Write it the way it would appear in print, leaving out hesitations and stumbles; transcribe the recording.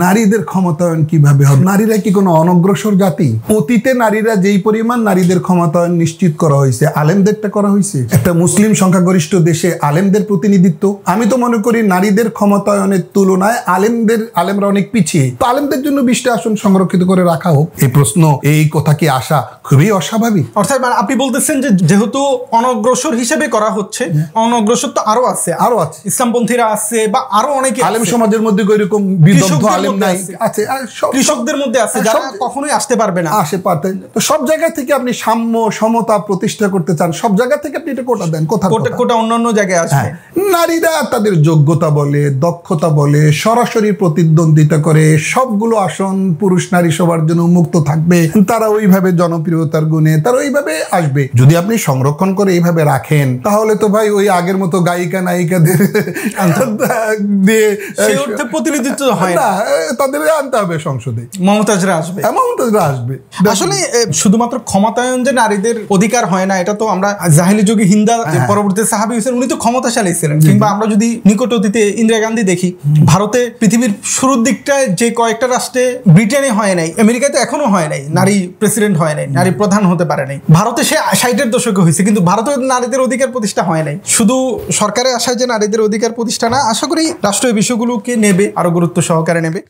নারীদের ক্ষমতায়ন কিভাবে হবে? নারীরা কি কোনো অনগ্রসর জাতি? অতীতে নারীরা যেই পরিমাণ নারীদের ক্ষমতায়ন নিশ্চিত করা হয়েছে, আলেমদেরটা করা হয়েছে। একটা মুসলিম সংখ্যাগরিষ্ঠ দেশে আলেমদের প্রতিনিধিত্ব, আমি তো মনে করি নারীদের ক্ষমতায়নের তুলনায় আলেমরা অনেক পিছিয়ে। তো আলেমদের জন্য 20টা আসন সংরক্ষিত করে রাখা হোক, এই প্রশ্ন, এই কথা কি আসা খুবই অস্বাভাবিক? অর্থাৎ আপনি বলতেছেন যে যেহেতু অনগ্রসর হিসেবে করা হচ্ছে, অনগ্রসর তো আরো আছে, ইসলামপন্থীরা আছে বা আরো অনেকে আলেম সমাজের মধ্যে এরকম বিদগ্ধ আলেম নাই আছে, কৃষকদের মধ্যে আছে যারা কখনোই আসতে পারবে না, আসে পারতেন। তো সব জায়গা থেকে আপনি সাম্য সমতা প্রতিষ্ঠা করতে চান, সব জায়গা থেকে আপনি এটা কোটা দেন, কোটা অন্যান্য জায়গায় আসবে। নারীরা তাদের যোগ্যতা বলে, দক্ষতা বলে সরাসরি প্রতিদ্বন্দ্বিতা করে, সবগুলো আসন পুরুষ নারী সবার জন্য উন্মুক্ত থাকবে, তারা ওইভাবে জনপ্রিয়তার গুণে তারা ওইভাবে আসবে। যদি আপনি সংরক্ষণ করে এইভাবে রাখেন, তাহলে তো ভাই ওই আগের মতো গায়িকা নায়িকাদের দিয়ে প্রতিনিধিত্ব হয় না, তাদের আনতে হবে সংসদে, মমতাজরা আসবে। আসলে শুধুমাত্র ক্ষমতায়ন যে নারীদের অধিকার হয় না, এটা তো আমরা জাহিলি যুগে হিন্দা পরবর্তী সাহাবী হুসেন, উনি তো ক্ষমতাশালী ছিলেন। কিংবা আমরা যদি নিকট অতীতে ইন্দিরা গান্ধী দেখি, ভারতে পৃথিবীর শুরুর দিকটায় যে কয়েকটা রাষ্ট্রে, ব্রিটেনে হয় নাই, আমেরিকায় তো এখনো হয় নাই, নারী প্রেসিডেন্ট হয় নাই, নারী প্রধান হতে পারে নাই। ভারতে সে 60-এর দশকে হয়েছে, কিন্তু ভারতে নারীদের অধিকার প্রতিষ্ঠা হয় নাই। শুধু সরকারের আশায় যে নারীদের অধিকার প্রতিষ্ঠা না, আশা করি রাষ্ট্র এই বিষয়গুলোকে নেবে, আরো গুরুত্ব সহকারে নেবে।